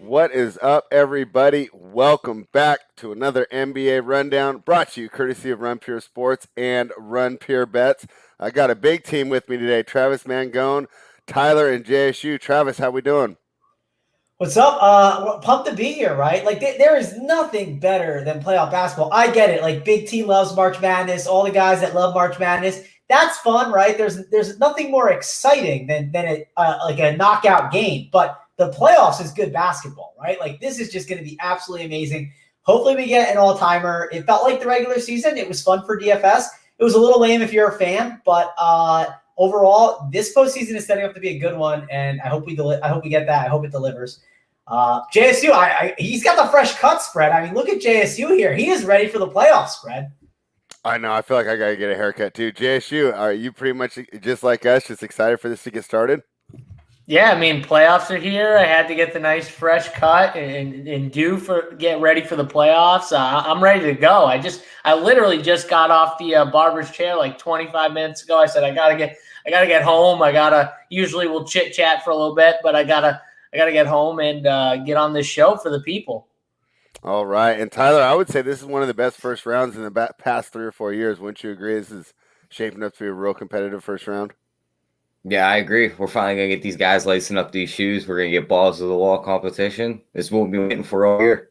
What is up, everybody? Welcome back to another NBA Rundown brought to you courtesy of Run Pure Sports and Run Pure Bets. I got a big team with me today, Travis Mangone, Tyler, and JSU. Travis, how we doing? What's up? Pumped to be here, right? Like, there is nothing better than playoff basketball. I get it. Like, Big T loves March Madness. All the guys that love March Madness, that's fun, right? There's nothing more exciting than like a knockout game. But the playoffs is good basketball, right? Like, this is just going to be absolutely amazing. Hopefully, we get an all timer. It felt like the regular season. It was fun for DFS. It was a little lame if you're a fan, but overall, this postseason is setting up to be a good one, and I hope we get that. I hope it delivers. JSU, he's got the fresh cut spread. I mean, look at JSU here. He is ready for the playoff spread. I know. I feel like I got to get a haircut too. JSU, are you pretty much just like us, just excited for this to get started? Yeah, I mean, playoffs are here. I had to get the nice fresh cut and get ready for the playoffs. I'm ready to go. I literally just got off the barber's chair like 25 minutes ago. I said I gotta get home. Usually we'll chit chat for a little bit, but I gotta get home and get on this show for the people. All right, and Tyler, I would say this is one of the best first rounds in the past 3 or 4 years. Wouldn't you agree? This is shaping up to be a real competitive first round. Yeah, I agree. We're finally going to get these guys lacing up these shoes. We're going to get balls to the wall competition. This is what we've been waiting for all year.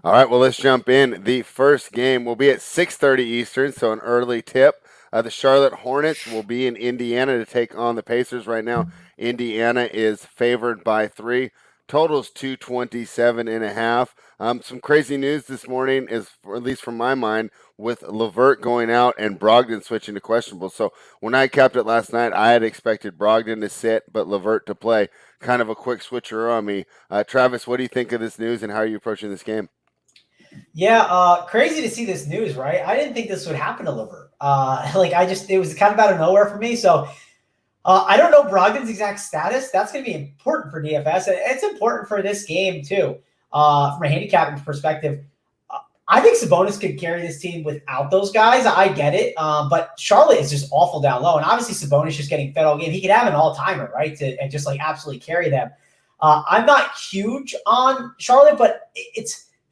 All right, well, let's jump in. The first game will be at 6:30 Eastern, so an early tip. The Charlotte Hornets will be in Indiana to take on the Pacers. Right now, Indiana is favored by 3. Totals 227.5. Some crazy news this morning is, at least from my mind, with LeVert going out and Brogdon switching to questionable. So when I capped it last night, I had expected Brogdon to sit, but LeVert to play. Kind of a quick switcher on me. Travis, what do you think of this news, and how are you approaching this game? Yeah, crazy to see this news, right? I didn't think this would happen to LeVert. It was kind of out of nowhere for me. So I don't know Brogdon's exact status. That's going to be important for DFS. It's important for this game too, from a handicapping perspective. I think Sabonis could carry this team without those guys. I get it, but Charlotte is just awful down low, and obviously Sabonis just getting fed all game. He could have an all-timer, right, and just like absolutely carry them. I'm not huge on Charlotte, but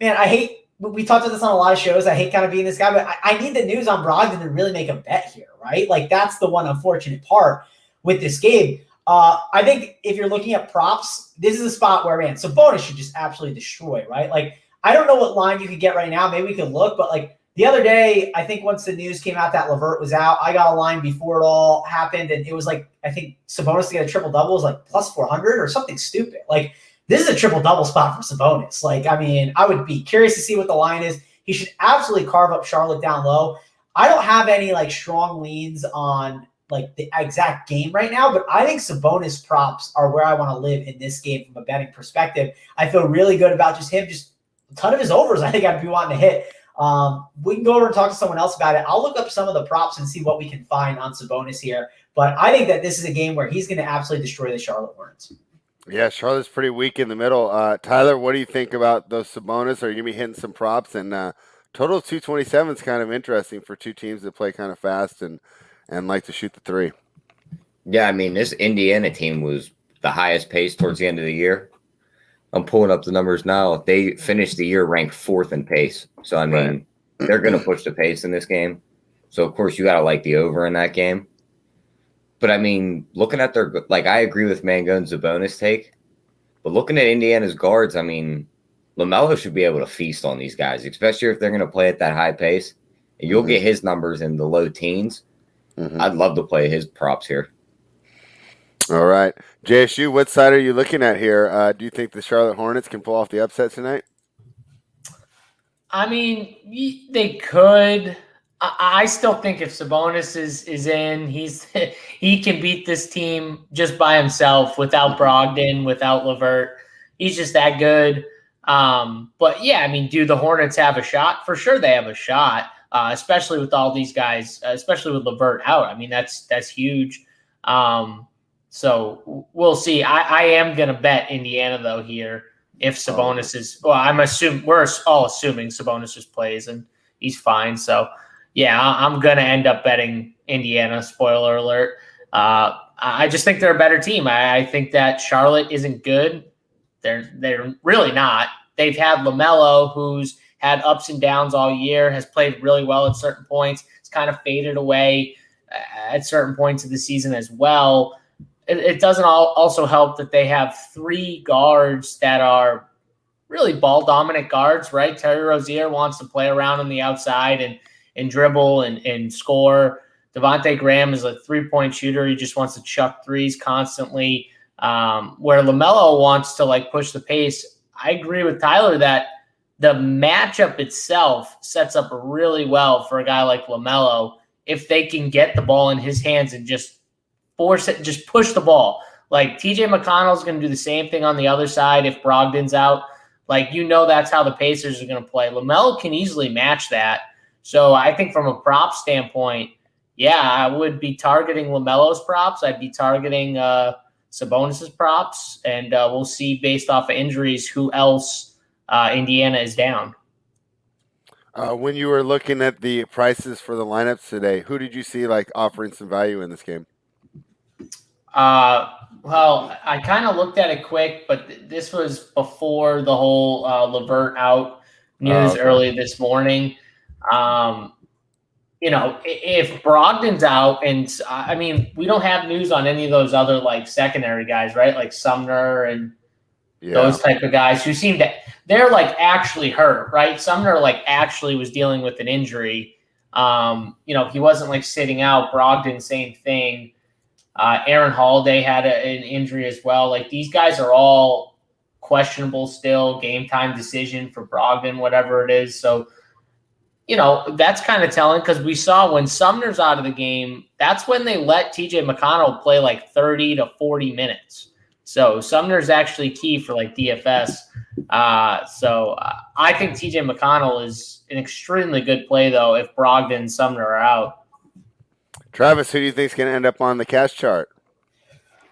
I hate. We talked about this on a lot of shows. I hate kind of being this guy, but I need the news on Brogdon to really make a bet here, right? Like, that's the one unfortunate part with this game. I think if you're looking at props, this is a spot where, man, Sabonis should just absolutely destroy, right? Like, I don't know what line you could get right now. Maybe we could look, but like the other day, I think once the news came out that LeVert was out, I got a line before it all happened, and it was like, I think Sabonis to get a triple-double was like plus 400 or something stupid. Like, this is a triple-double spot for Sabonis. Like, I mean, I would be curious to see what the line is. He should absolutely carve up Charlotte down low. I don't have any like strong leans on like the exact game right now, but I think Sabonis props are where I want to live in this game from a betting perspective. I feel really good about just him, just a ton of his overs I think I'd be wanting to hit. We can go over and talk to someone else about it. I'll look up some of the props and see what we can find on Sabonis here. But I think that this is a game where he's going to absolutely destroy the Charlotte Hornets. Yeah, Charlotte's pretty weak in the middle. Tyler, what do you think about those Sabonis? Are you going to be hitting some props? And total of 227 is kind of interesting for two teams that play kind of fast and like to shoot the three. Yeah, I mean, this Indiana team was the highest pace towards the end of the year. I'm pulling up the numbers now. They finished the year ranked 4th in pace. So, I mean, They're going to push the pace in this game. So, of course, you got to like the over in that game. But, I mean, looking at their – like, I agree with Mangone's Sabonis take. But looking at Indiana's guards, I mean, LaMelo should be able to feast on these guys, especially if they're going to play at that high pace. And you'll get his numbers in the low teens. I'd love to play his props here. All right. JSU, what side are you looking at here? Do you think the Charlotte Hornets can pull off the upset tonight? I mean, they could. I still think if Sabonis is in, he can beat this team just by himself without Brogdon, without LeVert. He's just that good. But, yeah, I mean, do the Hornets have a shot? For sure they have a shot, especially with all these guys, especially with LeVert out. I mean, that's huge. So we'll see. I am going to bet Indiana, though, here if Sabonis is – well, we're all assuming Sabonis just plays and he's fine. So, yeah, I'm going to end up betting Indiana, spoiler alert. I just think they're a better team. I think that Charlotte isn't good. They're really not. They've had LaMelo, who's had ups and downs all year, has played really well at certain points. It's kind of faded away at certain points of the season as well. It doesn't also help that they have 3 guards that are really ball-dominant guards, right? Terry Rozier wants to play around on the outside and dribble and score. Devontae Graham is a three-point shooter. He just wants to chuck threes constantly. Where LaMelo wants to like push the pace. I agree with Tyler that the matchup itself sets up really well for a guy like LaMelo if they can get the ball in his hands and just force it, just push the ball. Like TJ McConnell's going to do the same thing on the other side if Brogdon's out. Like, that's how the Pacers are going to play. LaMelo can easily match that. So I think from a prop standpoint, yeah, I would be targeting LaMelo's props. I'd be targeting Sabonis's props, and we'll see based off of injuries who else Indiana is down. When you were looking at the prices for the lineups today, who did you see like offering some value in this game? Well, I kind of looked at it quick, but this was before the whole LeVert out news early this morning. If Brogdon's out, and I mean, we don't have news on any of those other like secondary guys, right? Like Sumner and those type of guys who seem to, they're like actually hurt, right? Sumner like actually was dealing with an injury. He wasn't like sitting out. Brogdon, same thing. Aaron Holiday had an injury as well. Like these guys are all questionable still, game time decision for Brogdon, whatever it is. So, that's kind of telling because we saw when Sumner's out of the game, that's when they let TJ McConnell play like 30 to 40 minutes. So Sumner's actually key for like DFS. So I think TJ McConnell is an extremely good play though if Brogdon and Sumner are out. Travis, who do you think is going to end up on the cash chart?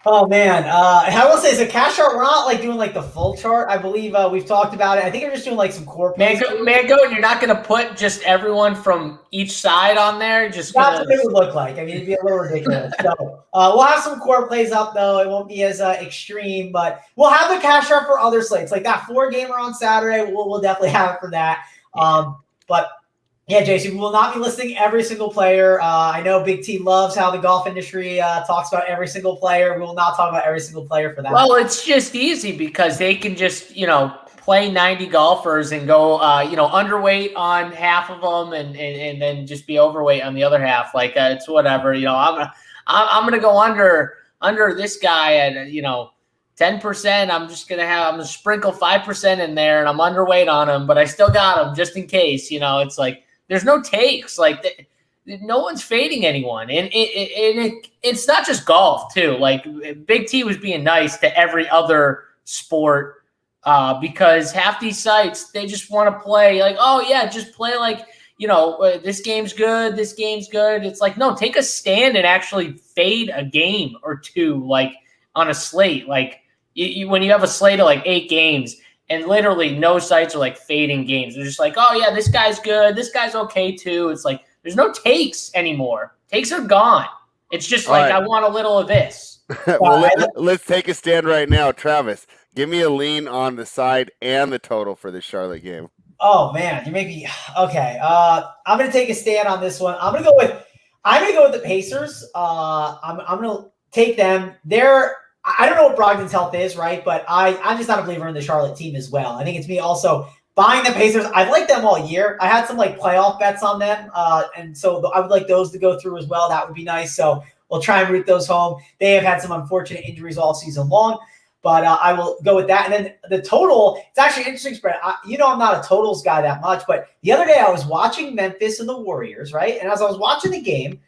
Oh man, I will say it's a cash chart. We're not like doing like the full chart. I believe we've talked about it. I think we're just doing like some core plays. Mango, you're not going to put just everyone from each side on there. That's what it would look like. I mean, it'd be a little ridiculous. So we'll have some core plays up though. It won't be as extreme, but we'll have the cash chart for other slates, like that 4-gamer on Saturday. We'll definitely have it for that. But. Yeah, Jason, we will not be listing every single player. I know Big T loves how the golf industry talks about every single player. We will not talk about every single player for that. Well, it's just easy because they can just, play 90 golfers and go, underweight on half of them and then just be overweight on the other half. Like it's whatever. I'm gonna go under this guy at 10%. I'm gonna sprinkle 5% in there, and I'm underweight on him, but I still got him just in case. It's like. There's no takes. Like no one's fading anyone. And it's not just golf too. Like Big T was being nice to every other sport because half these sites, they just want to play like, oh yeah, just play like, this game's good. This game's good. It's like, no, take a stand and actually fade a game or two, like on a slate. Like when you have a slate of like 8 games, and literally no sites are like fading games. They're just like, oh yeah, this guy's good. This guy's okay too. It's like, there's no takes anymore. Takes are gone. It's just like, I want a little of this. Well, let's take a stand right now. Travis, give me a lean on the side and the total for this Charlotte game. Oh man, you make me okay. I'm gonna take a stand on this one. I'm gonna go with the Pacers. I'm gonna take them. I don't know what Brogdon's health is, right? But I'm just not a believer in the Charlotte team as well. I think it's me also buying the Pacers. I've liked them all year. I had some like playoff bets on them, and so I would like those to go through as well. That would be nice. So we'll try and root those home. They have had some unfortunate injuries all season long, but I will go with that. And then the total, it's actually an interesting spread. I'm not a totals guy that much, but the other day I was watching Memphis and the Warriors, right? And as I was watching the game,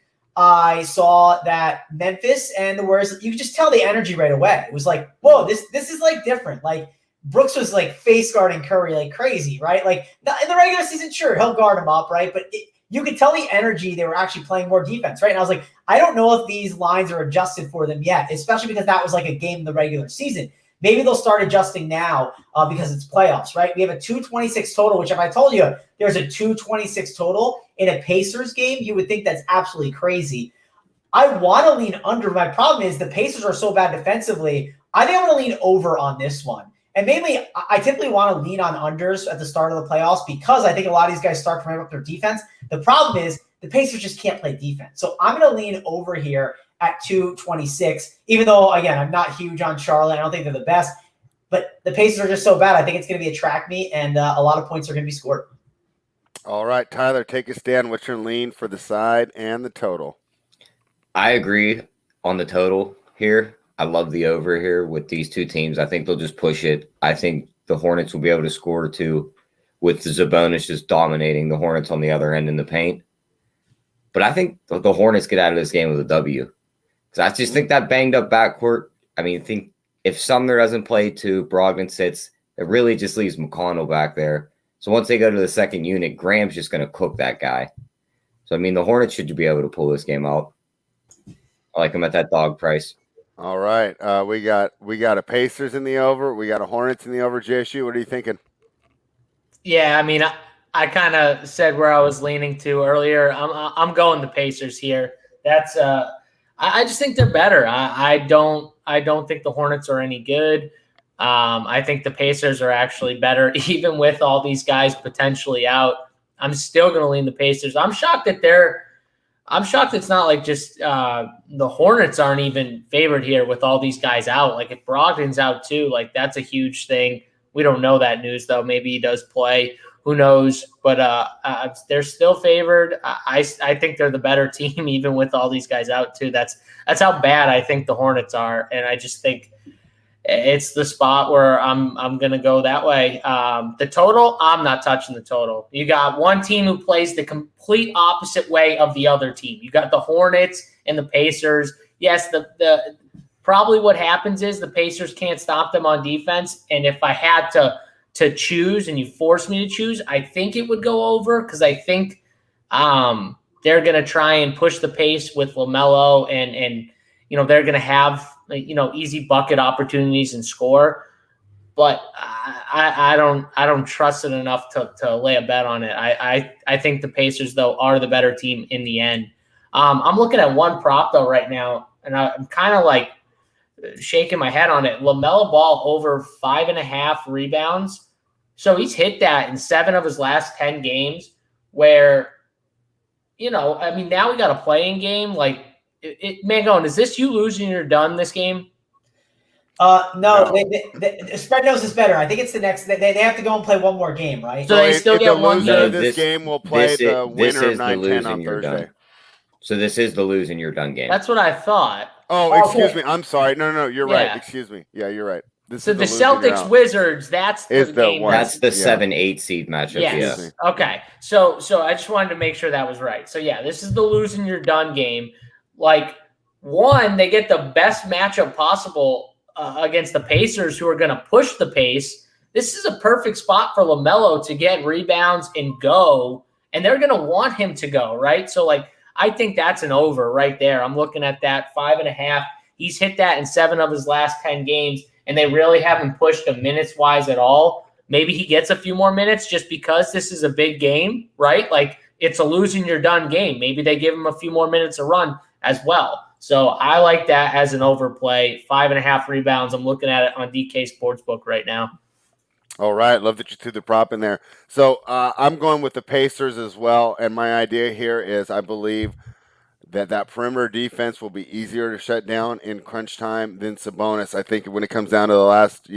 I saw that Memphis and the Warriors, you could just tell the energy right away. It was like, whoa, this is like different. Like Brooks was like face guarding Curry like crazy, right? Like in the regular season, sure, he'll guard him up, right? But you could tell the energy they were actually playing more defense, right? And I was like, I don't know if these lines are adjusted for them yet, especially because that was like a game in the regular season. Maybe they'll start adjusting now because it's playoffs, right? We have a 226 total, which if I told you there's a 226 total in a Pacers game, you would think that's absolutely crazy. I want to lean under. My problem is the Pacers are so bad defensively. I think I'm going to lean over on this one. And mainly, I typically want to lean on unders at the start of the playoffs because I think a lot of these guys start to ramp up their defense. The problem is the Pacers just can't play defense. So I'm going to lean over here at 226, even though, again, I'm not huge on Charlotte. I don't think they're the best. But the Pacers are just so bad. I think it's going to be a track meet, and a lot of points are going to be scored. All right, Tyler, take a stand. What's your lean for the side and the total? I agree on the total here. I love the over here with these two teams. I think they'll just push it. I think the Hornets will be able to score too, with Sabonis just dominating the Hornets on the other end in the paint. But I think the Hornets get out of this game with a W. Because I just think that banged up backcourt. I mean, I think if Sumner doesn't play too, Brogdon sits, it really just leaves McConnell back there. So once they go to the second unit, Graham's just going to cook that guy. So, I mean, the Hornets should be able to pull this game out. I like them at that dog price. All right, we got a Pacers in the over. We got a Hornets in the over. JSU, what are you thinking? Yeah, I mean, I kind of said where I was leaning to earlier. I'm going the Pacers here. That's I just think they're better. I don't think the Hornets are any good. I think the Pacers are actually better, even with all these guys potentially out. I'm still going to lean the Pacers. I'm shocked it's not like just the Hornets aren't even favored here with all these guys out. Like if Brogdon's out too, like that's a huge thing. We don't know that news though. Maybe he does play. Who knows? But they're still favored. I think they're the better team even with all these guys out too. That's how bad I think the Hornets are, and I just think it's the spot where I'm going to go that way. The total, I'm not touching the total. You got one team who plays the complete opposite way of the other team. You got the Hornets and the Pacers. Yes, the probably what happens is the Pacers can't stop them on defense. And if I had to choose and you forced me to choose, I think it would go over because I think they're going to try and push the pace with LaMelo and they're going to have easy bucket opportunities and score, but I don't trust it enough to lay a bet on it. I think the Pacers though are the better team in the end. I'm looking at one prop though right now, and I'm kind of like shaking my head on it. LaMelo Ball over 5.5 rebounds, so he's hit that in 7 of his last 10 games. Where, I mean, now we got a playing game like. Mangone, is this you losing or done this game? No. The spread knows is better. I think it's the next. They have to go and play one more game, right? So they still get one loser game. of this game will play the winner of 9-10 on Thursday. So this is the lose and you're done game. That's what I thought. Oh, excuse me. I'm sorry. No, you're right. Excuse me. Yeah, you're right. So the Celtics Wizards, that's the game. That's the 7-8 seed matchup. Yes. Yeah. Okay. So I just wanted to make sure that was right. So yeah, this is the lose and you're done game. Like, one, they get the best matchup possible against the Pacers, who are going to push the pace. This is a perfect spot for LaMelo to get rebounds and go, and they're going to want him to go, right? So, like, I think that's an over right there. I'm looking at that 5.5. He's hit that in 7 of his last 10 games, and they really haven't pushed him minutes-wise at all. Maybe he gets a few more minutes just because this is a big game, right? Like, it's a lose-and-you're-done game. Maybe they give him a few more minutes to run as well. So I like that as an overplay. 5.5 rebounds. I'm looking at it on DK Sportsbook right now. All right. Love that you threw the prop in there. So I'm going with the Pacers as well. And my idea here is I believe that perimeter defense will be easier to shut down in crunch time than Sabonis. I think when it comes down to the last,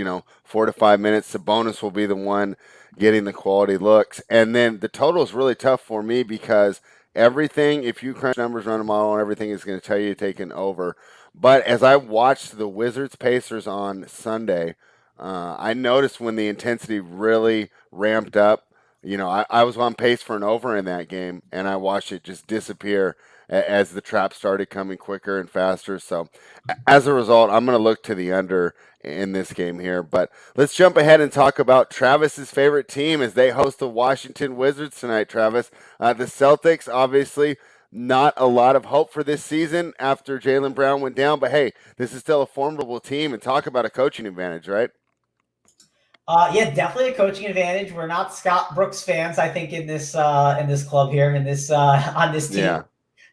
4 to 5 minutes, Sabonis will be the one getting the quality looks. And then the total is really tough for me because everything, if you crunch numbers, run a model, and everything is going to tell you to take an over. But as I watched the Wizards-Pacers on Sunday, I noticed when the intensity really ramped up, I was on pace for an over in that game, and I watched it just disappear as the trap started coming quicker and faster. So as a result, I'm going to look to the under in this game here. But let's jump ahead and talk about Travis's favorite team as they host the Washington Wizards tonight, Travis. The Celtics, obviously, not a lot of hope for this season after Jaylen Brown went down. But, hey, this is still a formidable team. And talk about a coaching advantage, right? Yeah, definitely a coaching advantage. We're not Scott Brooks fans, I think, in this club here, on this team. Yeah.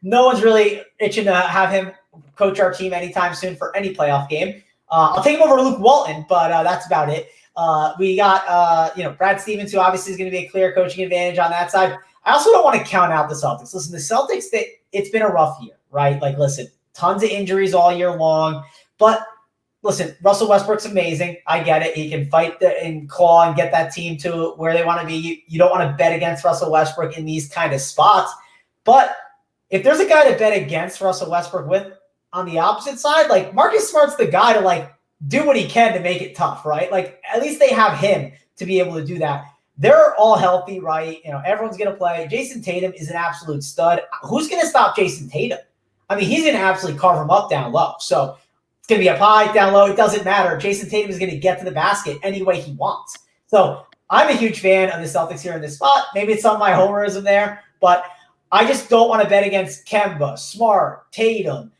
No one's really itching to have him coach our team anytime soon for any playoff game. I'll take him over Luke Walton, but that's about it. We got, Brad Stevens, who obviously is going to be a clear coaching advantage on that side. I also don't want to count out the Celtics. Listen, the Celtics, it's been a rough year, right? Like, listen, tons of injuries all year long. But listen, Russell Westbrook's amazing. I get it. He can fight and claw and get that team to where they want to be. You don't want to bet against Russell Westbrook in these kind of spots. But if there's a guy to bet against Russell Westbrook with on the opposite side, like Marcus Smart's the guy to like do what he can to make it tough, right? Like at least they have him to be able to do that. They're all healthy, right? Everyone's going to play. Jason Tatum is an absolute stud. Who's going to stop Jason Tatum? I mean, he's going to absolutely carve him up down low. So it's going to be up high, down low. It doesn't matter. Jason Tatum is going to get to the basket any way he wants. So I'm a huge fan of the Celtics here in this spot. Maybe it's some of my homerism there, but I just don't want to bet against Kemba, Smart, Tatum.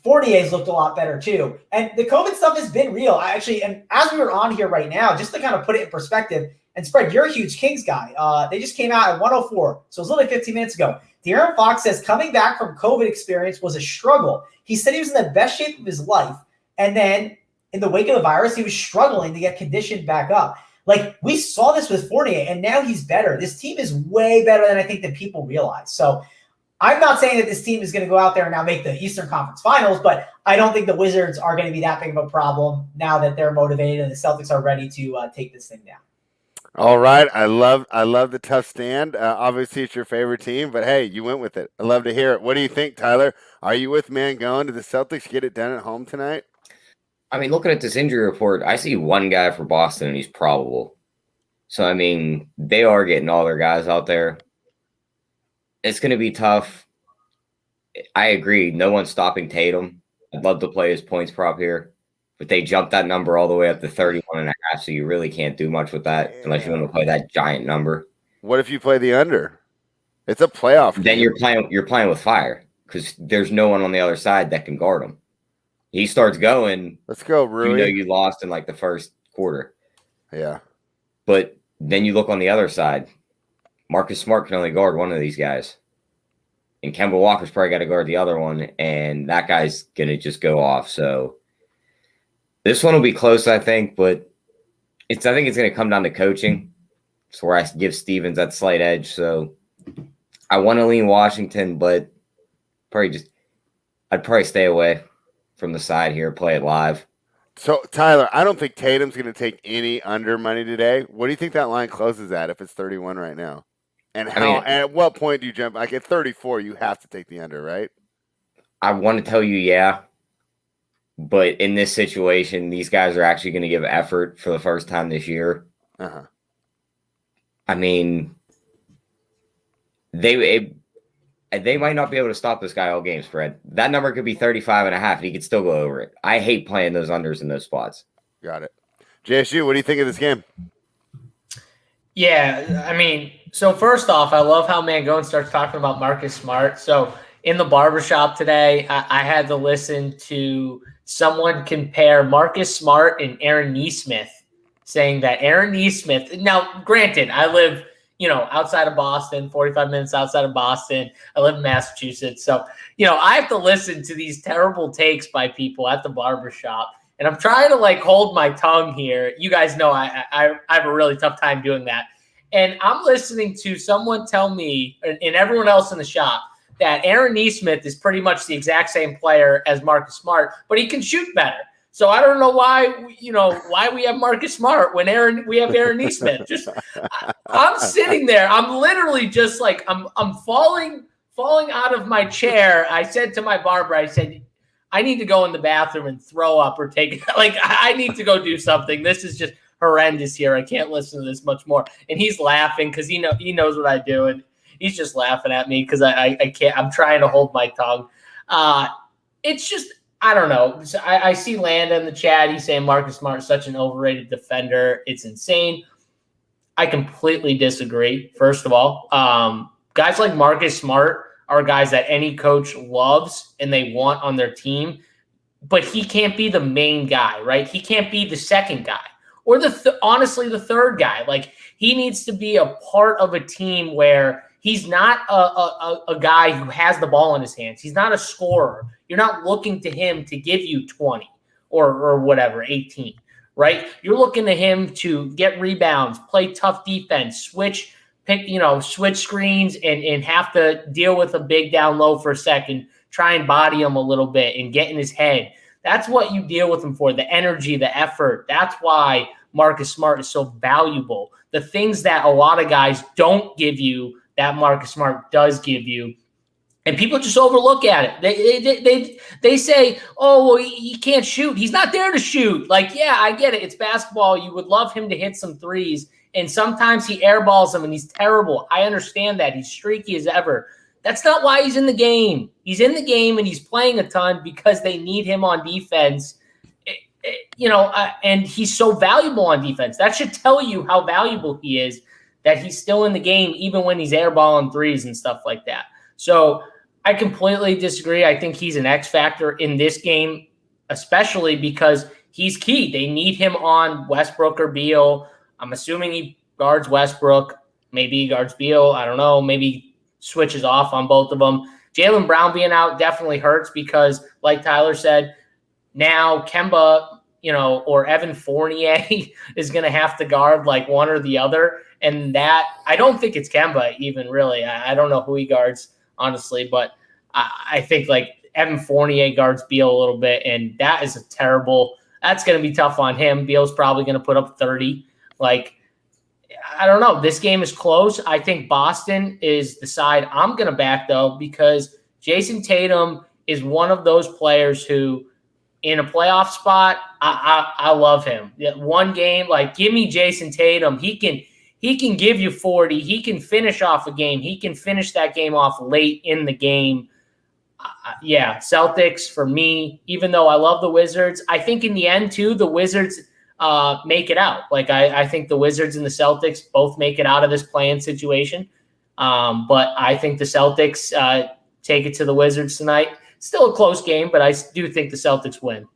Fournier's looked a lot better too. And the COVID stuff has been real. And as we were on here right now, just to kind of put it in perspective, and Spread, you're a huge Kings guy. They just came out at 104, so it was literally 15 minutes ago. De'Aaron Fox says coming back from COVID experience was a struggle. He said he was in the best shape of his life. And then in the wake of the virus, he was struggling to get conditioned back up. Like, we saw this with Fournier, and now he's better. This team is way better than I think that people realize. So I'm not saying that this team is going to go out there and now make the Eastern Conference Finals, but I don't think the Wizards are going to be that big of a problem now that they're motivated and the Celtics are ready to take this thing down. All right. I love the tough stand. Obviously, it's your favorite team, but hey, you went with it. I love to hear it. What do you think, Tyler? Are you with Mangone? Did the Celtics get it done at home tonight? I mean, looking at this injury report, I see one guy for Boston, and he's probable. So, I mean, they are getting all their guys out there. It's going to be tough. I agree. No one's stopping Tatum. I'd love to play his points prop here. But they jumped that number all the way up to 31.5, so you really can't do much with that unless you want to play that giant number. What if you play the under? It's a playoff game. Then you're playing with fire because there's no one on the other side that can guard him. He starts going. Let's go, Rui. You know you lost in like the first quarter. Yeah. But then you look on the other side. Marcus Smart can only guard one of these guys. And Kemba Walker's probably got to guard the other one, and that guy's going to just go off. So this one will be close, I think, but I think it's going to come down to coaching. It's where I give Stevens that slight edge. So I want to lean Washington, but I'd probably stay away from the side here, play it live. So, Tyler, I don't think Tatum's going to take any under money today. What do you think that line closes at if it's 31 right now? And at what point do you jump? Like at 34, you have to take the under, right? I want to tell you, yeah. But in this situation, these guys are actually going to give effort for the first time this year. Uh-huh. I mean, they might not be able to stop this guy all game spread. That number could be 35.5, and he could still go over it. I hate playing those unders in those spots. Got it. JSU, what do you think of this game? Yeah, I mean, so first off, I love how Mangone starts talking about Marcus Smart. So in the barbershop today, I had to listen to someone compare Marcus Smart and Aaron Nesmith, saying that Aaron Nesmith – now, granted, I live – outside of Boston, 45 minutes outside of Boston. I live in Massachusetts. So, I have to listen to these terrible takes by people at the barbershop. And I'm trying to hold my tongue here. You guys know I have a really tough time doing that. And I'm listening to someone tell me and everyone else in the shop that Aaron Nesmith is pretty much the exact same player as Marcus Smart, but he can shoot better. So I don't know why we have Marcus Smart when we have Aaron Nesmith. Just I'm sitting there. I'm literally just I'm falling out of my chair. I said to my barber, I said, I need to go in the bathroom and throw up or take I need to go do something. This is just horrendous here. I can't listen to this much more. And he's laughing because he knows what I do, and he's just laughing at me because I can't. I'm trying to hold my tongue. It's just. I don't know. So I see Landa in the chat. He's saying Marcus Smart is such an overrated defender. It's insane. I completely disagree, first of all. Guys like Marcus Smart are guys that any coach loves and they want on their team, but he can't be the main guy, right? He can't be the second guy or honestly the third guy. He needs to be a part of a team where he's not a guy who has the ball in his hands. He's not a scorer. You're not looking to him to give you 20 or whatever, 18. right? You're looking to him to get rebounds, play tough defense, switch screens and have to deal with a big down low for a second, try and body him a little bit and get in his head. That's what you deal with him for, the energy, the effort. That's why Marcus Smart is so valuable. The things that a lot of guys don't give you, that Marcus Smart does give you. And people just overlook at it. They say, oh, well, he can't shoot. He's not there to shoot. Like, yeah, I get it. It's basketball. You would love him to hit some threes. And sometimes he airballs them and he's terrible. I understand that. He's streaky as ever. That's not why he's in the game. He's in the game and he's playing a ton because they need him on defense. And he's so valuable on defense. That should tell you how valuable he is, that he's still in the game even when he's airballing threes and stuff like that. So I completely disagree. I think he's an X factor in this game, especially because he's key. They need him on Westbrook or Beal. I'm assuming he guards Westbrook. Maybe he guards Beal. I don't know. Maybe switches off on both of them. Jaylen Brown being out definitely hurts because, like Tyler said, now Kemba, or Evan Fournier is going to have to guard like one or the other. And that, I don't think it's Kemba even really. I don't know who he guards, honestly, but I think like Evan Fournier guards Beal a little bit, and that is that's going to be tough on him. Beal's probably going to put up 30. Like, I don't know. This game is close. I think Boston is the side I'm going to back, though, because Jason Tatum is one of those players who, in a playoff spot, I love him. One game, like, give me Jason Tatum. He can give you 40. He can finish off a game. He can finish that game off late in the game. Celtics for me, even though I love the Wizards. I think in the end, too, the Wizards make it out. Like, I think the Wizards and the Celtics both make it out of this play-in situation. But I think the Celtics take it to the Wizards tonight. Still a close game, but I do think the Celtics win.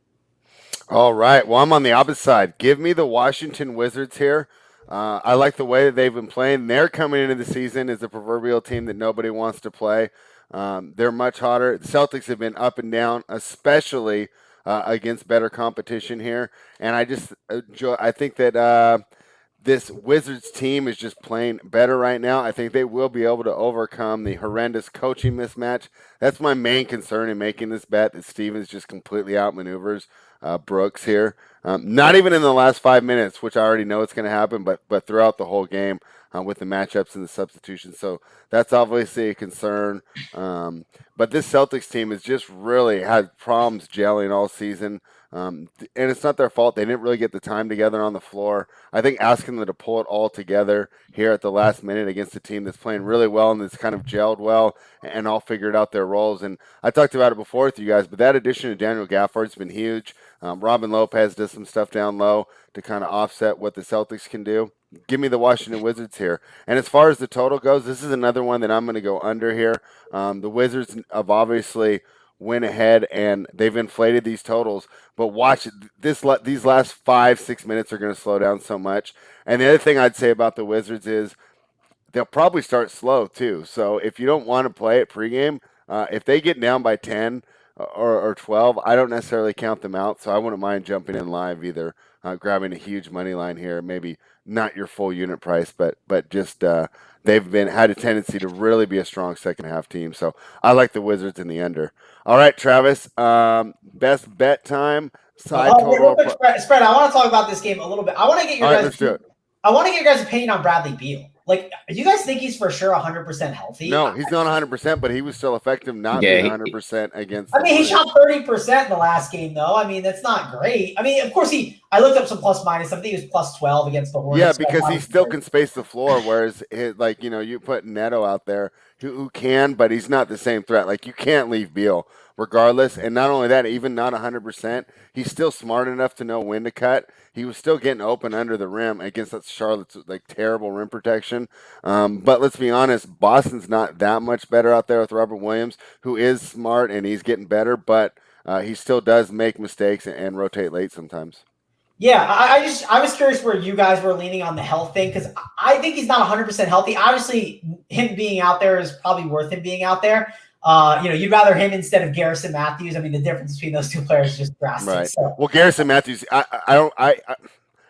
All right. Well, I'm on the opposite side. Give me the Washington Wizards here. I like the way that they've been playing. They're coming into the season as the proverbial team that nobody wants to play. They're much hotter. The Celtics have been up and down, especially against better competition here. And I think that this Wizards team is just playing better right now. I think they will be able to overcome the horrendous coaching mismatch. That's my main concern in making this bet, that Stevens just completely outmaneuvers Brooks here. Not even in the last 5 minutes, which I already know it's going to happen, but throughout the whole game with the matchups and the substitutions. So that's obviously a concern. But this Celtics team has just really had problems gelling all season. And it's not their fault. They didn't really get the time together on the floor. I think asking them to pull it all together here at the last minute against a team that's playing really well and that's kind of gelled well and all figured out their roles. And I talked about it before with you guys, but that addition of Daniel Gafford's been huge. Robin Lopez does some stuff down low to kind of offset what the Celtics can do. Give me the Washington Wizards here. And as far as the total goes, this is another one that I'm going to go under here. The Wizards have obviously went ahead and they've inflated these totals, but watch these last 5-6 minutes are going to slow down so much. And the other thing I'd say about the Wizards is they'll probably start slow too. So if you don't want to play it pregame, if they get down by 10 or 12, I don't necessarily count them out. So I wouldn't mind jumping in live either, grabbing a huge money line here, maybe not your full unit price, but just they've had a tendency to really be a strong second half team. So I like the Wizards in the under. All right, Travis, best bet time. Side total. Spread, I want to talk about this game a little bit. I want to get your guys' opinion on Bradley Beal. Like, do you guys think he's for sure 100% healthy? No, he's not 100%, but he was still effective not being 100% against. I mean, he shot 30% in the last game, though. I mean, that's not great. I mean, of course, I looked up some plus minus. I think he was plus 12 against the Hornets. Yeah, because he still can space the floor, whereas, you put Neto out there who can, but he's not the same threat. Like, you can't leave Beal regardless. And not only that, even not 100%, he's still smart enough to know when to cut. He was still getting open under the rim against that Charlotte's terrible rim protection. But let's be honest, Boston's not that much better out there with Robert Williams, who is smart and he's getting better, but he still does make mistakes and rotate late sometimes. Yeah, I was curious where you guys were leaning on the health thing, because I think he's not 100% healthy. Obviously, him being out there is probably worth him being out there. You'd rather him instead of Garrison Matthews. I mean, the difference between those two players is just drastic. Right. So. Well, Garrison Matthews, I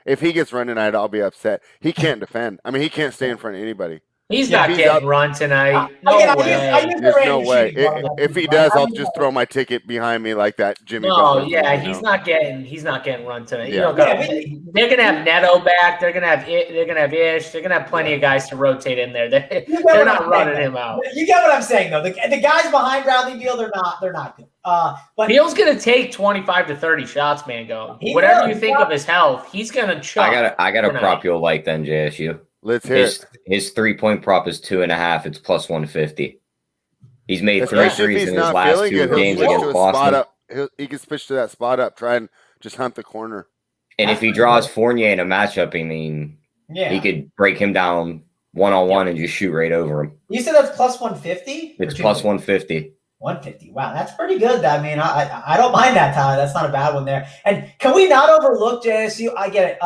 if he gets run tonight, I'll be upset. He can't defend. I mean, he can't stay in front of anybody. He's not getting run tonight. No way. There's no way. If he does, I'll just throw my ticket behind me like that Jimmy Butler. He's not getting run tonight. Yeah. They're gonna have Neto back. They're gonna have Ish. They're gonna have plenty of guys to rotate in there. They're not running him out. You get what I'm saying, though. The guys behind Bradley Beal, they're not good. But Beal's gonna take 25 to 30 shots, man. Whatever you think of his health, he's gonna chuck. I gotta prop you a like then, JSU. Let's hear it. His 3-point prop is 2.5. It's plus 150. He's made 3 threes in his last 2 games against Boston. He can switch to that spot up, try and just hunt the corner. And if he draws Fournier in a matchup, I mean, he could break him down one-on-one and just shoot right over him. You said that's plus 150? It's plus 150. 150. Wow, that's pretty good. I mean, I don't mind that, Tyler. That's not a bad one there. And can we not overlook JSU? I get it.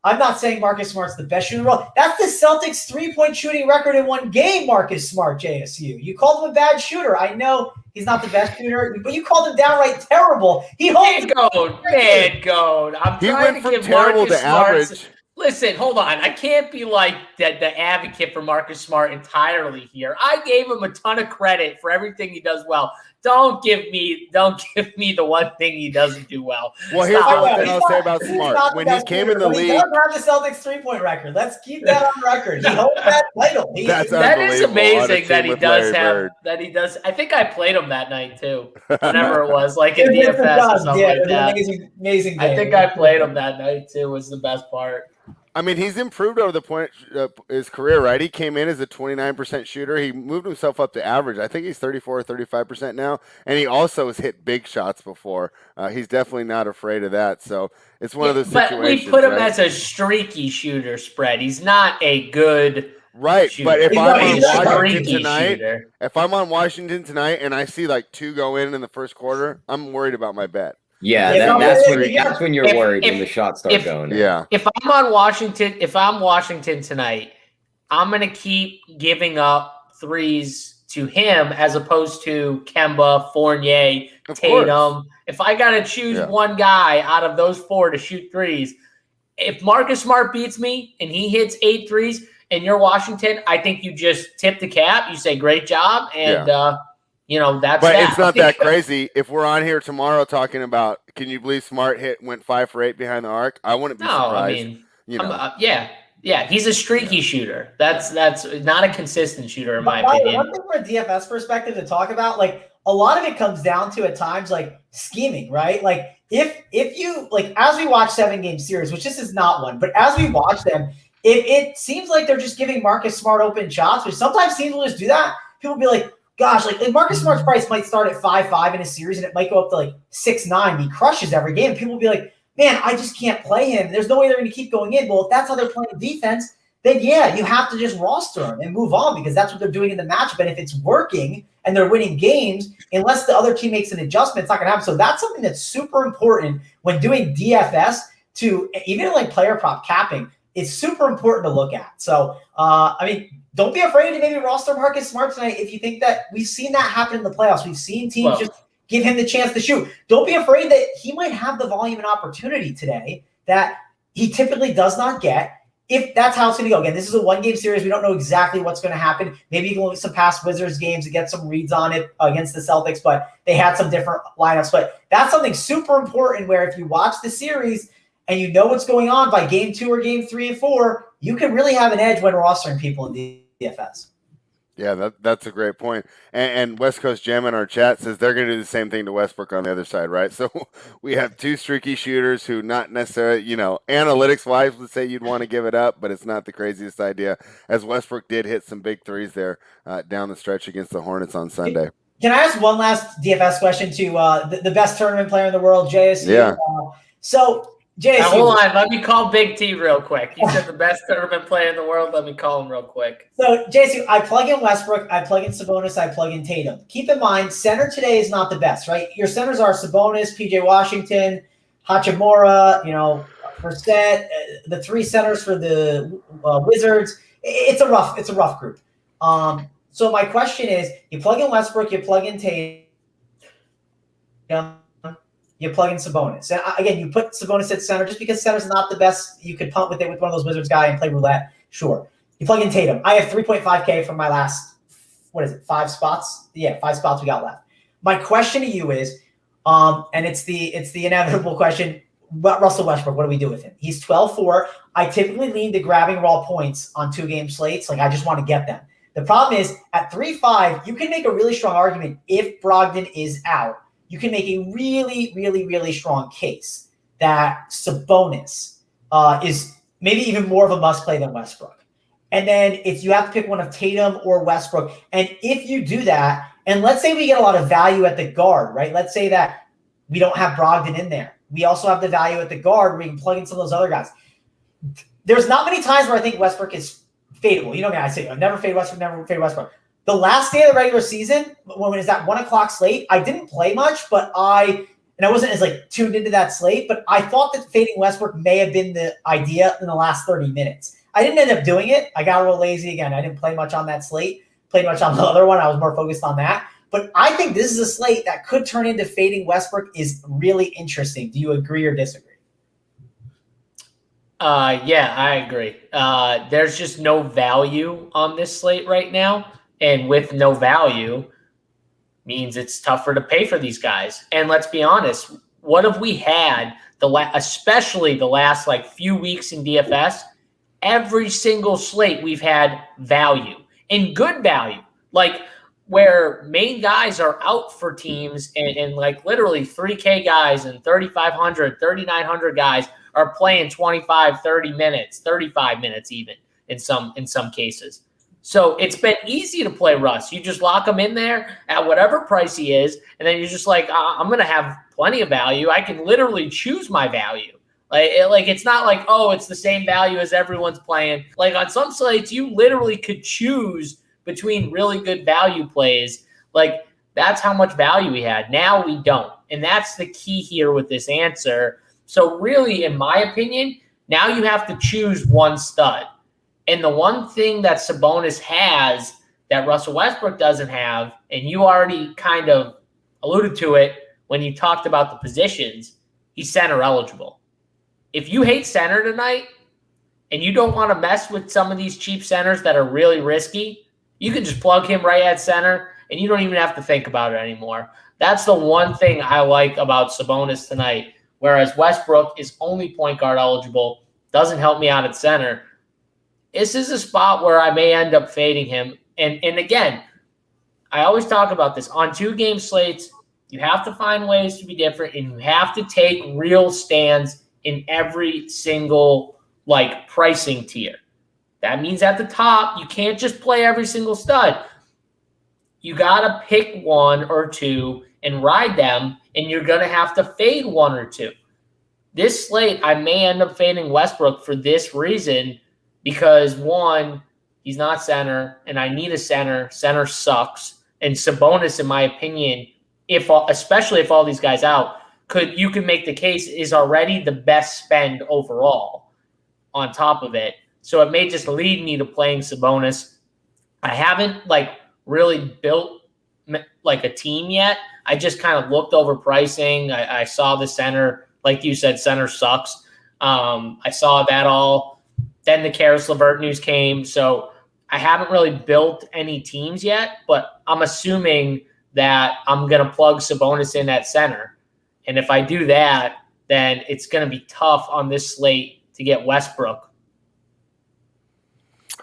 I'm not saying Marcus Smart's the best shooter in the world. That's the Celtics' 3-point shooting record in one game, Marcus Smart, JSU. You called him a bad shooter. I know he's not the best shooter, but you called him downright terrible. He holds man, goat. I'm trying to give Marcus Smart. Listen, hold on. I can't be like the advocate for Marcus Smart entirely here. I gave him a ton of credit for everything he does well. Don't give me the one thing he doesn't do well. Well, here's what I'll say about Smart. When he came in the league, he doesn't have the Celtics 3-point record. Let's keep that on record. He holds that title. That is amazing that he does have that. He does. I think I played him that night too. Whenever it was, like in DFS or something like that. Amazing game. I think I played him that night too. Was the best part. I mean, he's improved over the point his career, right? He came in as a 29% shooter. He moved himself up to average. I think he's 34 or 35% now. And he also has hit big shots before. He's definitely not afraid of that. So it's one of those situations. But we put him as a streaky shooter spread. He's not a good shooter. But if I'm on Washington tonight and I see like 2 go in the first quarter, I'm worried about my bet. Yeah, that's when you're worried when the shots start going. Yeah. If I'm Washington tonight, I'm gonna keep giving up threes to him as opposed to Kemba, Fournier, Tatum. If I gotta choose one guy out of those 4 to shoot threes, if Marcus Smart beats me and he hits 8 threes and you're Washington, I think you just tip the cap. You say great job, and that's but that. It's not that crazy. If we're on here tomorrow talking about, can you believe Smart went 5 for 8 behind the arc? I wouldn't be surprised. He's a streaky shooter. That's not a consistent shooter in my opinion. One thing from a DFS perspective to talk about, like a lot of it comes down to at times like scheming, right? Like if you like as we watch 7-game series, which this is not one, but as we watch them, it seems like they're just giving Marcus Smart open shots, which sometimes teams will just do that. People will be like, gosh, like Marcus Smart's price might start at 5.5 in a series, and it might go up to like 6.9. He crushes every game. People will be like, man, I just can't play him. There's no way they're going to keep going in. Well, if that's how they're playing defense, then you have to just roster him and move on because that's what they're doing in the matchup. And if it's working and they're winning games, unless the other team makes an adjustment, it's not going to happen. So that's something that's super important when doing DFS to even like player prop capping. It's super important to look at. So, don't be afraid to maybe roster Marcus Smart tonight if you think that we've seen that happen in the playoffs. We've seen teams just give him the chance to shoot. Don't be afraid that he might have the volume and opportunity today that he typically does not get if that's how it's going to go. Again, this is a 1-game series. We don't know exactly what's going to happen. Maybe you can look at some past Wizards games to get some reads on it against the Celtics, but they had some different lineups. But that's something super important where if you watch the series and you know what's going on by game 2 or game 3 and 4, you can really have an edge when rostering people in the DFS. Yeah, that's a great point. And West Coast Gem in our chat says they're going to do the same thing to Westbrook on the other side, right? So we have 2 streaky shooters who not necessarily, analytics-wise would say you'd want to give it up, but it's not the craziest idea, as Westbrook did hit some big threes there down the stretch against the Hornets on Sunday. Can I ask one last DFS question to the best tournament player in the world, JSU? Yeah. JSU. Now, hold on. Let me call Big T real quick. He said the best tournament player in the world. Let me call him real quick. So, JSU, I plug in Westbrook, I plug in Sabonis, I plug in Tatum. Keep in mind, center today is not the best, right? Your centers are Sabonis, PJ Washington, Hachimura, Brissett, the 3 centers for the Wizards. It's a rough group. So my question is, you plug in Westbrook, you plug in Tatum, you plug in Sabonis. And again, you put Sabonis at center just because center's not the best. You could punt with it with one of those Wizards guy and play roulette. Sure. You plug in Tatum. I have 3.5K from my last, 5 spots? Yeah, 5 spots we got left. My question to you is, and it's the inevitable question, Russell Westbrook, what do we do with him? He's 12-4. I typically lean to grabbing raw points on 2-game slates. Like, I just want to get them. The problem is, at 3-5, you can make a really strong argument if Brogdon is out. You can make a really, really, really strong case that Sabonis is maybe even more of a must play than Westbrook. And then if you have to pick one of Tatum or Westbrook, and if you do that, and let's say we get a lot of value at the guard, right? Let's say that we don't have Brogdon in there. We also have the value at the guard where we can plug in some of those other guys. There's not many times where I think Westbrook is fadeable. You know me, I say never fade Westbrook, never fade Westbrook. The last day of the regular season, when it was that 1 o'clock slate, I didn't play much, but I wasn't as tuned into that slate, but I thought that fading Westbrook may have been the idea in the last 30 minutes. I didn't end up doing it. I got a little lazy again. I didn't play much on that slate, played much on the other one. I was more focused on that. But I think this is a slate that could turn into fading Westbrook is really interesting. Do you agree or disagree? Yeah, I agree. There's just no value on this slate right now. And with no value means it's tougher to pay for these guys. And let's be honest, what have we had, especially the last few weeks in DFS? Every single slate we've had value and good value. Where main guys are out for teams and literally 3K guys and 3,500, 3,900 guys are playing 25, 30 minutes, 35 minutes even in some cases. So it's been easy to play Russ. You just lock him in there at whatever price he is, and then you're just I'm going to have plenty of value. I can literally choose my value. It's not it's the same value as everyone's playing. On some slates, you literally could choose between really good value plays. That's how much value we had. Now we don't. And that's the key here with this answer. So really, in my opinion, now you have to choose one stud. And the one thing that Sabonis has that Russell Westbrook doesn't have, and you already kind of alluded to it when you talked about the positions, he's center eligible. If you hate center tonight and you don't want to mess with some of these cheap centers that are really risky, you can just plug him right at center and you don't even have to think about it anymore. That's the one thing I like about Sabonis tonight, whereas Westbrook is only point guard eligible, doesn't help me out at center. This is a spot where I may end up fading him. And again, I always talk about this. On 2-game slates, you have to find ways to be different, and you have to take real stands in every single pricing tier. That means at the top, you can't just play every single stud. You got to pick one or two and ride them, and you're going to have to fade one or two. This slate, I may end up fading Westbrook for this reason, because one, he's not center, and I need a center. Center sucks. And Sabonis, in my opinion, especially if all these guys out, you can make the case is already the best spend overall on top of it. So it may just lead me to playing Sabonis. I haven't really built a team yet. I just kind of looked over pricing. I saw the center, like you said, center sucks. I saw that all. Then the Karis LeVert news came. So I haven't really built any teams yet, but I'm assuming that I'm going to plug Sabonis in at center. And if I do that, then it's going to be tough on this slate to get Westbrook.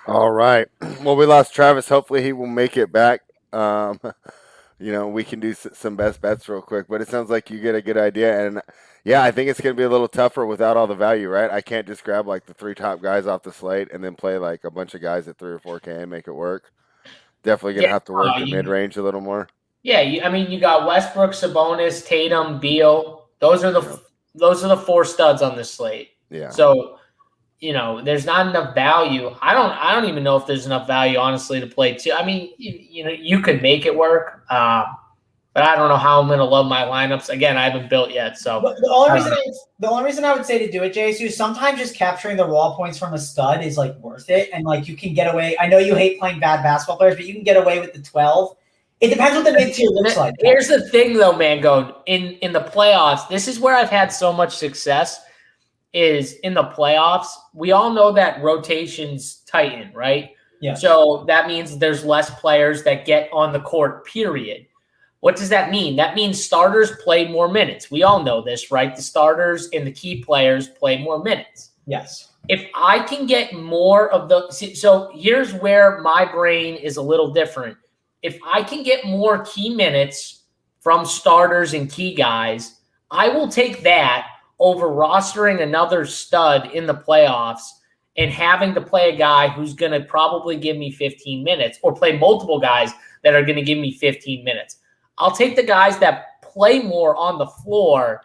All right. Well, we lost Travis. Hopefully he will make it back. We can do some best bets real quick, but it sounds like you get a good idea. And yeah, I think it's going to be a little tougher without all the value, right? I can't just grab the 3 top guys off the slate and then play a bunch of guys at 3 or 4K and make it work. Definitely going to have to work the mid-range a little more. Yeah, you got Westbrook, Sabonis, Tatum, Beal. Those are the 4 studs on this slate. Yeah. So, there's not enough value. I don't even know if there's enough value, honestly, to play 2. I mean, you could make it work. But I don't know how I'm going to love my lineups. Again, I haven't built yet. So the only reason I would say to do it, JSU, sometimes just capturing the raw points from a stud is like worth it. And like you can get away. I know you hate playing bad basketball players, but you can get away with the 12. It depends what the mid-tier looks like. Here's the thing, though, Mangone. In the playoffs, this is where I've had so much success is in the playoffs. We all know that rotations tighten, right? Yeah. So that means there's less players that get on the court, period. What does that mean? That means starters play more minutes. We all know this, right? The starters and the key players play more minutes. Yes. If I can get more of the – so here's where my brain is a little different. If I can get more key minutes from starters and key guys, I will take that over rostering another stud in the playoffs and having to play a guy who's going to probably give me 15 minutes or play multiple guys that are going to give me 15 minutes. I'll take the guys that play more on the floor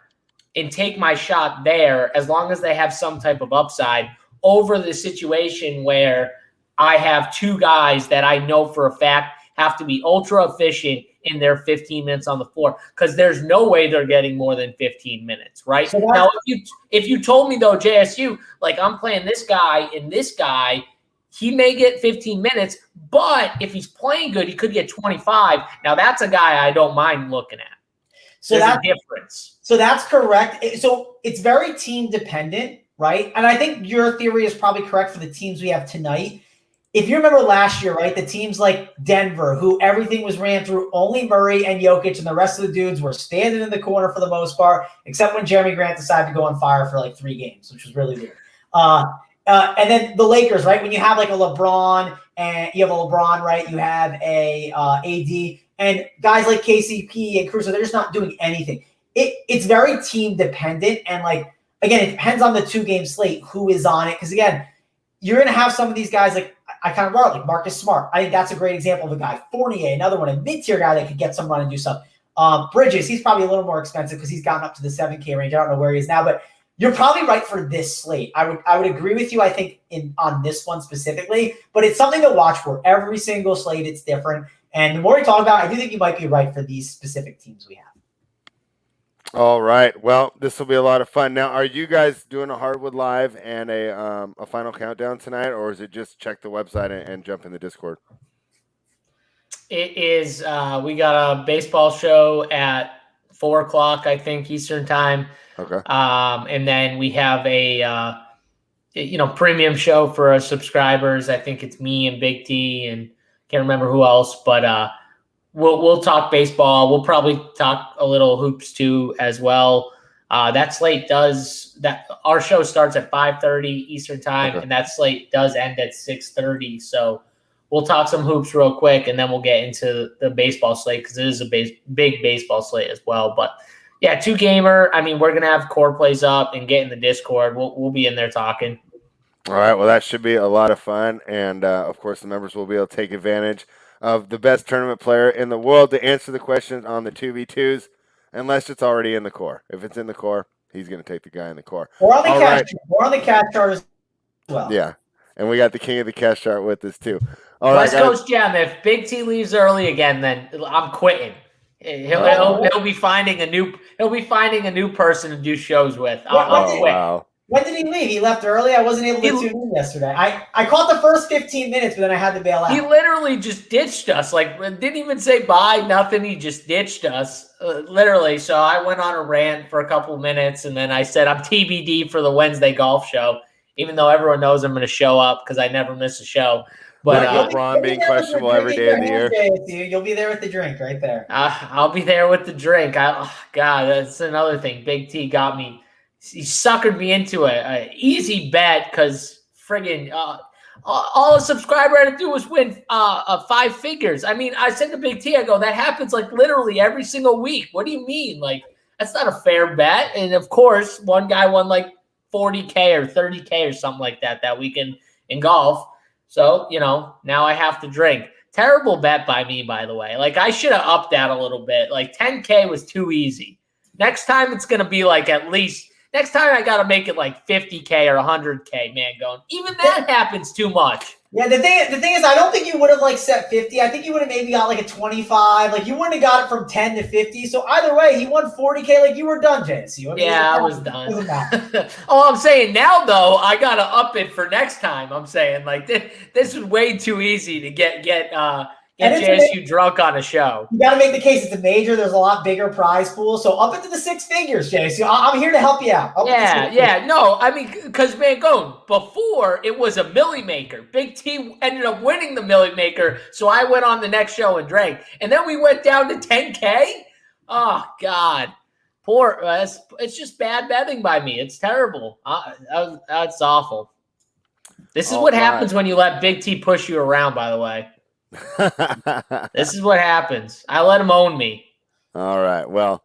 and take my shot there as long as they have some type of upside over the situation where I have two guys that I know for a fact have to be ultra efficient in their 15 minutes on the floor because there's no way they're getting more than 15 minutes, right? So now, if you told me, though, JSU, like I'm playing this guy and this guy, he may get 15 minutes, but if he's playing good, he could get 25. Now, that's a guy I don't mind looking at. So there's a difference. So that's correct. So it's very team dependent, right? And I think your theory is probably correct for the teams we have tonight. If you remember last year, right, the teams like Denver, who everything was ran through only Murray and Jokic, and the rest of the dudes were standing in the corner for the most part, except when Jeremy Grant decided to go on fire for like 3 games, which was really weird. And then the Lakers, right, when you have like a LeBron and you have a LeBron, right, you have a AD, and guys like KCP and Caruso, they're just not doing anything. It's very team dependent, and like again, it depends on the 2-game slate who is on it. Because again, you're going to have some of these guys like. I kind of brought like Marcus Smart. I think that's a great example of a guy. Fournier, another one, a mid-tier guy that could get some run and do stuff. Bridges, he's probably a little more expensive because he's gotten up to the 7K range. I don't know where he is now, but you're probably right for this slate. I would agree with you, I think, on this one specifically, but it's something to watch for. Every single slate, it's different. And the more we talk about it, I do think you might be right for these specific teams we have. All right. Well, this will be a lot of fun. Now, are you guys doing a Hardwood Live and a final countdown tonight, or is it just check the website and jump in the Discord? It is. We got a baseball show at 4:00, I think, Eastern time. Okay. And then we have a premium show for our subscribers. I think it's me and Big T, and can't remember who else, but We'll talk baseball. We'll probably talk a little hoops too as well. That slate does that. Our show starts at 5:30 Eastern time, and that slate does end at 6:30. So we'll talk some hoops real quick, and then we'll get into the baseball slate because it is a big baseball slate as well. But yeah, 2-gamer. I mean, we're gonna have core plays up and get in the Discord. We'll be in there talking. All right. Well, that should be a lot of fun, and of course, the members will be able to take advantage of the best tournament player in the world to answer the questions on the 2v2s, unless it's already in the core. If it's in the core, he's going to take the guy in the core. Or on the cash chart as well. Yeah, and we got the king of the cash chart with us too. All West Coast Gem. If Big T leaves early again, then I'm quitting. He'll be finding a new person to do shows with. I'll quit. Wow. When did he leave? He left early. I wasn't able to tune in yesterday. I caught the first 15 minutes, but then I had to bail out. He literally just ditched us. Like, didn't even say bye, nothing. He just ditched us, literally. So I went on a rant for a couple of minutes, and then I said I'm TBD for the Wednesday golf show, even though everyone knows I'm going to show up because I never miss a show. But LeBron being questionable every day of the year. You'll be there with the drink right there. I'll be there with the drink. God, that's another thing. Big T got me. He suckered me into an easy bet because friggin' all a subscriber had to do was win 5 figures. I mean, I said to Big T, I go, that happens like literally every single week. What do you mean? Like, that's not a fair bet. And of course, one guy won like 40K or 30K or something like that weekend in golf. So, now I have to drink. Terrible bet by me, by the way. Like, I should have upped that a little bit. Like, 10K was too easy. Next time, it's going to be like at least – next time, I got to make it like 50K or 100K, man, going. Even that happens too much. Yeah, the thing is, I don't think you would have like set 50. I think you would have maybe got like a 25. Like you wouldn't have got it from 10 to 50. So either way, he won 40K. Like you were done, JSU. I mean, Yeah, I was done. Oh, I'm saying now though, I gotta up it for next time. I'm saying like this is way too easy to get JSU drunk on a show. You got to make the case it's a major. There's a lot bigger prize pool. So up into the 6 figures, JSU. I'm here to help you out. Yeah. No, I mean, because Mangone, before it was a Millie Maker. Big T ended up winning the Millie Maker. So I went on the next show and drank. And then we went down to 10K. Oh, God. Poor. It's just bad betting by me. It's terrible. That's awful. This is what happens when you let Big T push you around, by the way. This is what happens. I let him own me. All right. Well,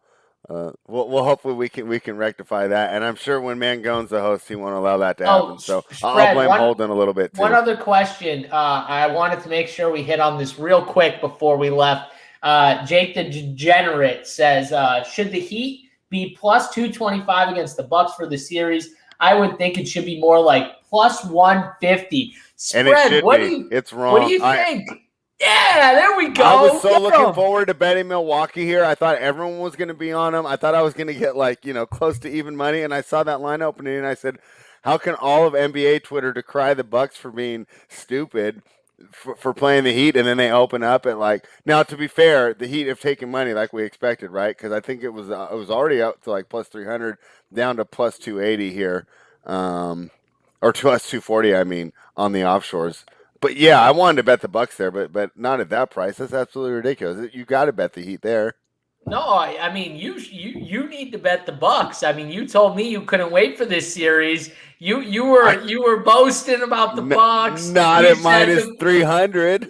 we'll hopefully we can rectify that, and I'm sure when Mangone's the host, he won't allow that to happen. So I'll blame Holden a little bit too. One other question. I wanted to make sure we hit on this real quick before we left. Jake the Degenerate says, should the Heat be plus 225 against the Bucks for the series? I would think it should be more like plus 150. Spread. And it should be. It's wrong. What do you think? Yeah, there we go. I was so looking forward to betting Milwaukee here. I thought everyone was going to be on them. I thought I was going to get close to even money, and I saw that line opening, and I said, how can all of NBA Twitter decry the Bucks for being stupid for playing the Heat, and then they open up at now, to be fair, the Heat have taken money like we expected, right? Because I think it was already out to plus 300, down to plus 280 here, or plus 240, I mean, on the offshores. But yeah, I wanted to bet the Bucks there, but not at that price. That's absolutely ridiculous. You got to bet the Heat there. No, I mean you need to bet the Bucks. I mean, you told me you couldn't wait for this series. You were boasting about the Bucks. Not at minus 300.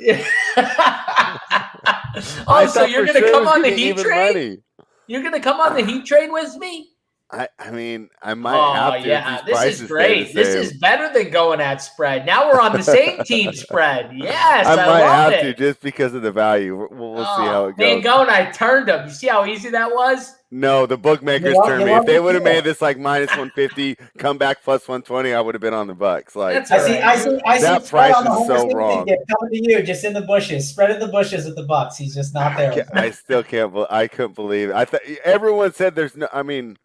Oh, so you're going to come on the Heat train? You're going to come on the Heat train with me? I mean, I might have to. Yeah, this is great. This is better than going at spread. Now we're on the same team spread. Yes, I might love have to just because of the value. We'll see how it goes. Mangone, I turned them. You see how easy that was? No, the bookmakers turned me. If they would have made this minus 150, come back plus 120, I would have been on the Bucks. I see that price is so wrong. Coming to you, just in the bushes, spread in the bushes with the Bucks. He's just not there. I still can't. I couldn't believe it. I thought everyone said there's no. I mean,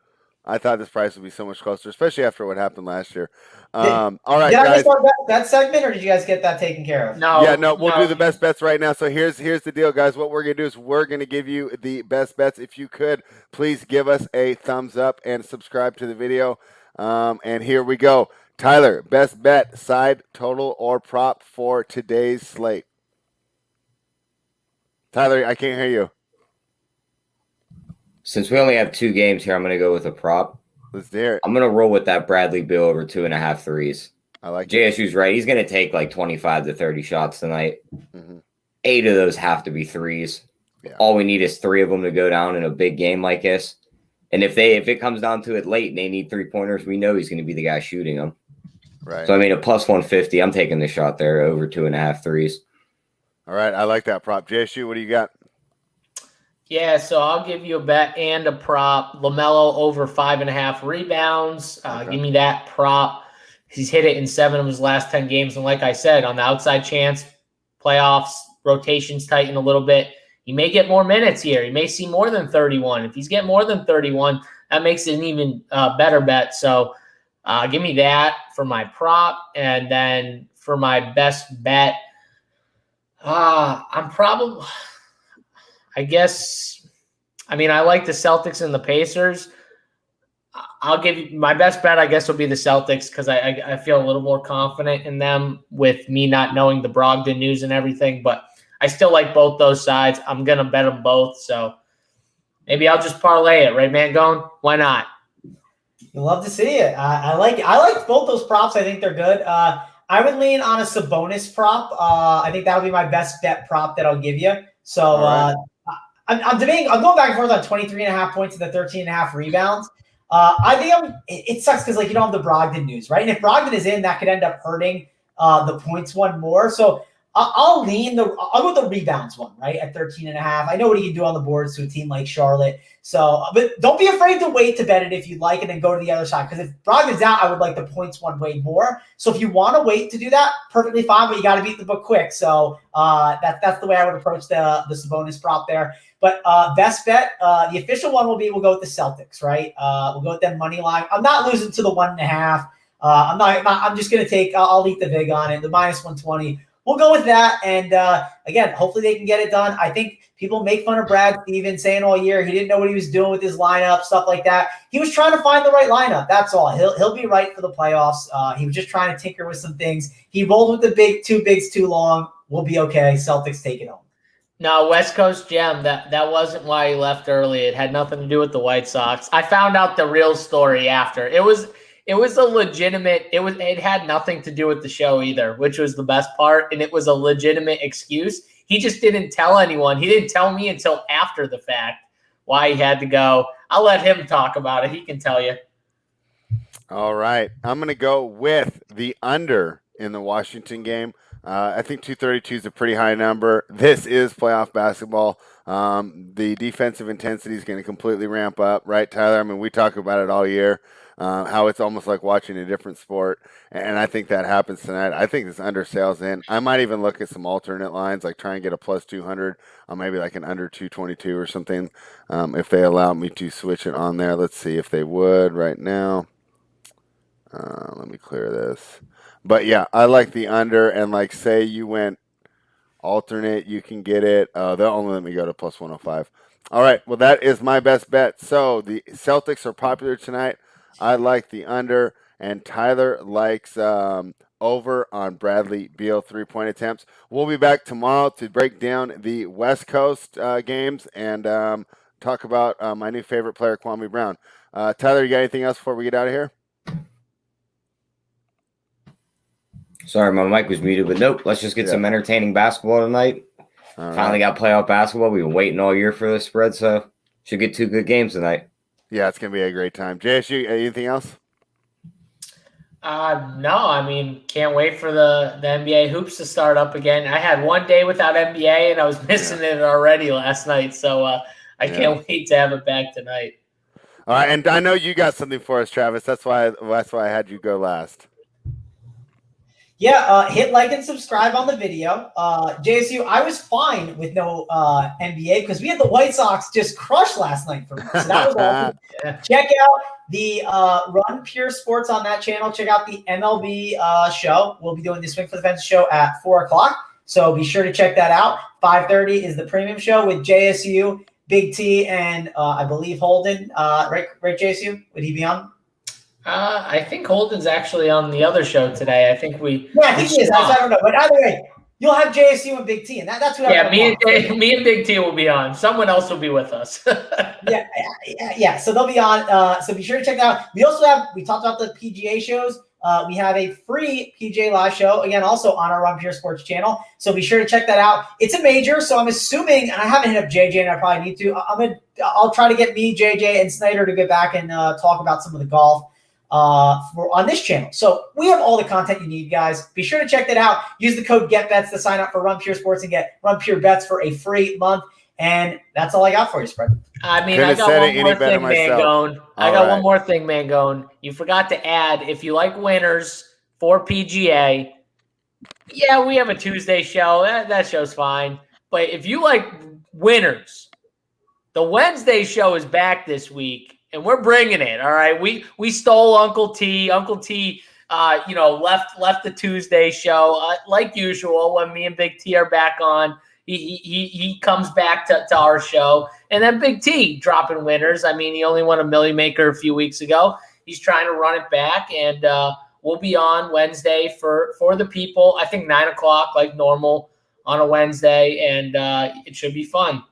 I thought this price would be so much closer, especially after what happened last year. All right, guys. That segment, or did you guys get that taken care of? No. Yeah, no. We'll do the best bets right now. So here's the deal, guys. What we're gonna do is we're gonna give you the best bets. If you could, please give us a thumbs up and subscribe to the video. And here we go. Tyler, best bet, side, total, or prop for today's slate. Tyler, I can't hear you. Since we only have 2 games here, I'm going to go with a prop. Let's hear it. I'm going to roll with that Bradley Beal over 2.5 threes. I like JSU's right. He's going to take 25 to 30 shots tonight. Mm-hmm. 8 of those have to be threes. Yeah. All we need is 3 of them to go down in a big game like this. And if it comes down to it late and they need 3-pointers, we know he's going to be the guy shooting them. Right. So, I mean, a plus 150, I'm taking the shot there over 2.5 threes. All right. I like that prop. JSU, what do you got? Yeah, so I'll give you a bet and a prop. LaMelo over 5.5 rebounds. Okay. Give me that prop. He's hit it in 7 of his last 10 games. And like I said, on the outside chance, playoffs, rotations tighten a little bit. He may get more minutes here. He may see more than 31. If he's getting more than 31, that makes it an even better bet. So give me that for my prop. And then for my best bet, I'm probably – I guess, I mean, I like the Celtics and the Pacers. I'll give you my best bet, I guess, will be the Celtics because I feel a little more confident in them with me not knowing the Brogdon news and everything. But I still like both those sides. I'm going to bet them both. So maybe I'll just parlay it, right, Mangone? Why not? You love to see it. I like both those props. I think they're good. I would lean on a Sabonis prop. I think that would be my best bet prop that I'll give you. So I'm debating. I'm going back and forth on 23.5 points and the 13.5 rebounds. I think it sucks because you don't have the Brogdon news, right? And if Brogdon is in, that could end up hurting the points one more. So I'll go with the rebounds one, right, at 13.5. I know what he can do on the boards to a team like Charlotte. So, but don't be afraid to wait to bet it if you'd like, and then go to the other side. Because if Brogdon's out, I would like the points one way more. So if you want to wait to do that, perfectly fine, but you got to beat the book quick. So that's the way I would approach the Sabonis prop there. But best bet, the official one we'll go with the Celtics, right? We'll go with them money line. I'm not losing to the 1.5. I'm just going to take, I'll eat the vig on it, the minus 120. We'll go with that. And again, hopefully they can get it done. I think people make fun of Brad Stevens saying all year he didn't know what he was doing with his lineup, stuff like that. He was trying to find the right lineup. That's all. He'll be right for the playoffs. He was just trying to tinker with some things. He rolled with the two bigs too long. We'll be okay. Celtics take it home. No, West Coast Gem, that wasn't why he left early. It had nothing to do with the White Sox. I found out the real story after. It was a legitimate, it had nothing to do with the show either, which was the best part, and it was a legitimate excuse. He just didn't tell anyone. He didn't tell me until after the fact why he had to go. I'll let him talk about it. He can tell you. All right. I'm going to go with the under in the Washington game. I think 232 is a pretty high number. This is playoff basketball. The defensive intensity is going to completely ramp up, right, Tyler? I mean, we talk about it all year. How it's almost like watching a different sport, and I think that happens tonight. I think this under sails in. I might even look at some alternate lines, like try and get a plus 200, or maybe like an under 222 or something, if they allow me to switch it on there. Let's see if they would right now. Let me clear this. But yeah, I like the under, and like say you went alternate, you can get it. They'll only let me go to plus 105. All right, well, that is my best bet. So the Celtics are popular tonight. I like the under, and Tyler likes over on Bradley Beal 3-point attempts. We'll be back tomorrow to break down the West Coast games and talk about my new favorite player, Kwame Brown. Tyler, you got anything else before we get out of here? Sorry, my mic was muted, but nope. Let's just get some entertaining basketball tonight. Finally got playoff basketball. We've been waiting all year for this spread, so should get 2 good games tonight. Yeah, it's going to be a great time. JSU, anything else? No, I mean, can't wait for the NBA hoops to start up again. I had one day without NBA, and I was missing it already last night, so I can't wait to have it back tonight. All right, and I know you got something for us, Travis. That's why I had you go last. Yeah, hit like and subscribe on the video. JSU, I was fine with no NBA because we had the White Sox just crush last night for me. So that was awesome. Check out the Run Pure Sports on that channel. Check out the MLB show. We'll be doing the Swing for the Fence show at 4 o'clock. So be sure to check that out. 5:30 is the premium show with JSU, Big T, and I believe Holden. Right, JSU? Would he be on? I think Holden's actually on the other show today. I think he is. I don't know. But either way, you'll have JSU and Big T, and that's what. Yeah, me and Big T will be on. Someone else will be with us. yeah. So they'll be on. So be sure to check that out. We talked about the PGA shows. We have a free PGA Live show, again, also on our Run Pure Sports channel. So be sure to check that out. It's a major, so I'm assuming, and I haven't hit up JJ, and I probably need to. I'll try to get me, JJ, and Snyder to get back and talk about some of the golf on this channel. So we have all the content you need, guys. Be sure to check that out. Use the code GETBETS to sign up for Run Pure Sports and get Run Pure Bets for a free month. And that's all I got for you, Spread. I mean, I got one more thing, Mangone. One more thing, Mangone. You forgot to add, if you like winners for PGA, yeah, we have a Tuesday show. That show's fine. But if you like winners, the Wednesday show is back this week. And we're bringing it, all right. We stole Uncle T. Uncle T, left the Tuesday show like usual. When me and Big T are back on, he comes back to our show, and then Big T dropping winners. I mean, he only won a Millie Maker a few weeks ago. He's trying to run it back, and we'll be on Wednesday for the people. I think 9 o'clock, like normal, on a Wednesday, and it should be fun.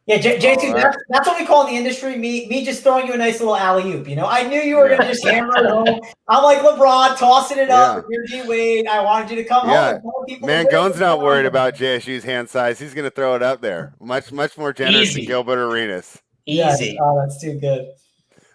Yeah, JT, that's what we call in the industry, me just throwing you a nice little alley-oop. I knew you were going to just hammer it home. I'm like LeBron, tossing it up. You're G-Wade. I wanted you to come home. Mangone's not worried about JSU's hand size. He's going to throw it up there. Much more generous than Gilbert Arenas. Easy. Oh, that's too good.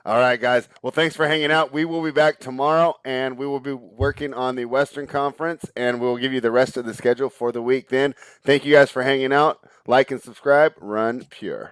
All right, guys. Well, thanks for hanging out. We will be back tomorrow, and we will be working on the Western Conference, and we'll give you the rest of the schedule for the week then. Thank you guys for hanging out. Like and subscribe. Run Pure.